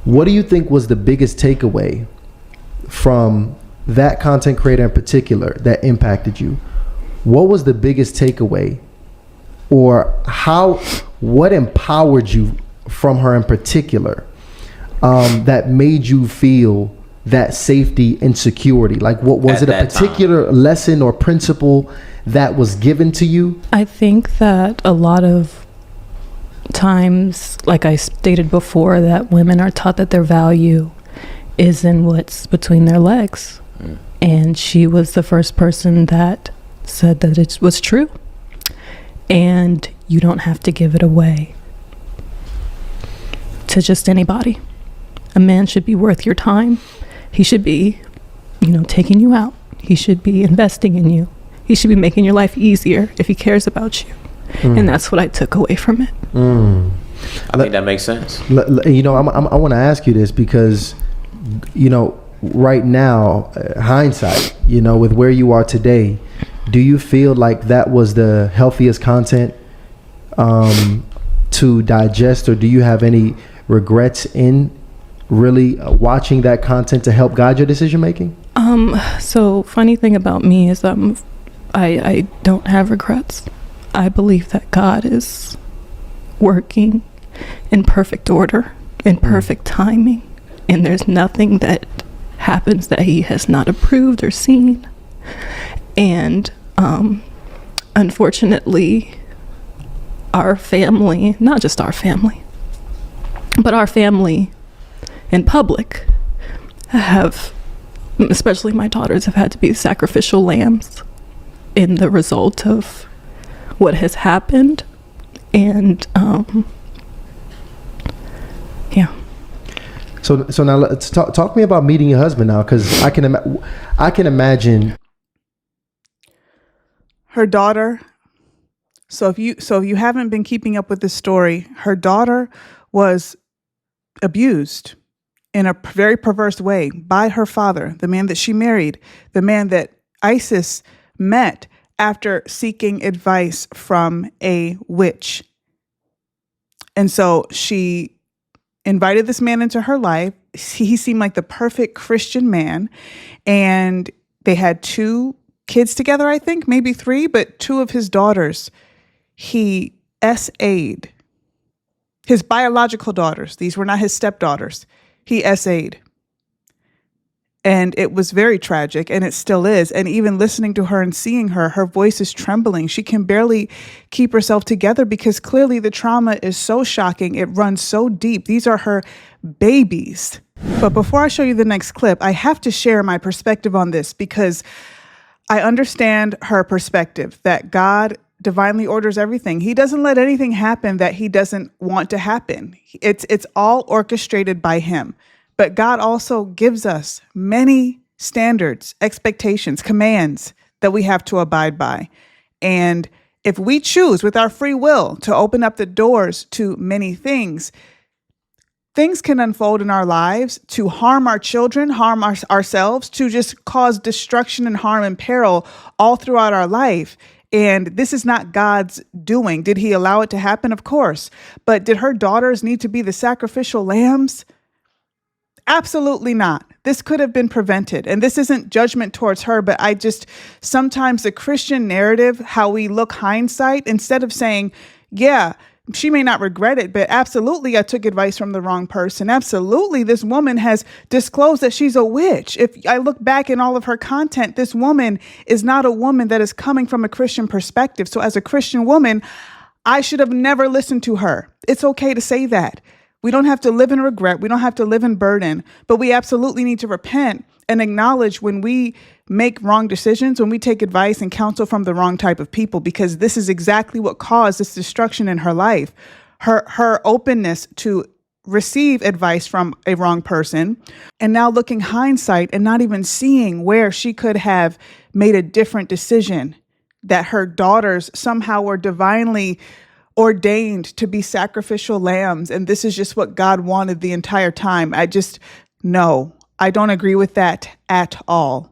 What do you think was the biggest takeaway from that content creator in particular that impacted you? What was the biggest takeaway, or what empowered you from her in particular, that made you feel that safety and security? Like, what was it, a particular lesson or principle that was given to you? I think that a lot of times, like I stated before, that women are taught that their value is in what's between their legs. And she was the first person that said that it was true. And you don't have to give it away to just anybody. A man should be worth your time. He should be, taking you out. He should be investing in you. He should be making your life easier if he cares about you. And that's what I took away from it. I think that makes sense. I want to ask you this because, right now, hindsight, with where you are today, do you feel like that was the healthiest content to digest, or do you have any regrets in really watching that content to help guide your decision making? So funny thing about me is I don't have regrets. I believe that God is working in perfect order, in perfect timing, and there's nothing that happens that he has not approved or seen. And unfortunately, our family, not just our family, but our family in public have, especially my daughters, have had to be sacrificial lambs in the result of what has happened. And So now let's talk to me about meeting your husband now, because I can imagine her daughter. So if you haven't been keeping up with this story, her daughter was abused in a very perverse way by her father, the man that she married, the man that Isis met after seeking advice from a witch. And so she invited this man into her life. He seemed like the perfect Christian man. And they had 2 kids together, I think, maybe 3, but 2 of his daughters, he SA'd. His biological daughters, these were not his stepdaughters. He SA'd. And it was very tragic, and it still is. And even listening to her and seeing her, her voice is trembling. She can barely keep herself together because clearly the trauma is so shocking. It runs so deep. These are her babies. But before I show you the next clip, I have to share my perspective on this because I understand her perspective that God divinely orders everything. He doesn't let anything happen that he doesn't want to happen. It's all orchestrated by him. But God also gives us many standards, expectations, commands that we have to abide by. And if we choose with our free will to open up the doors to many things, things can unfold in our lives to harm our children, harm ourselves, to just cause destruction and harm and peril all throughout our life. And this is not God's doing. Did he allow it to happen? Of course. But did her daughters need to be the sacrificial lambs? Absolutely not. This could have been prevented. And this isn't judgment towards her, but sometimes the Christian narrative, how we look hindsight, instead of saying, yeah, she may not regret it, but absolutely I took advice from the wrong person. Absolutely, this woman has disclosed that she's a witch. If I look back in all of her content, this woman is not a woman that is coming from a Christian perspective. So as a Christian woman, I should have never listened to her. It's okay to say that. We don't have to live in regret. We don't have to live in burden, but we absolutely need to repent and acknowledge when we make wrong decisions, when we take advice and counsel from the wrong type of people, because this is exactly what caused this destruction in her life. Her openness to receive advice from a wrong person, and now looking hindsight and not even seeing where she could have made a different decision, that her daughters somehow were divinely ordained to be sacrificial lambs. And this is just what God wanted the entire time. No, I don't agree with that at all.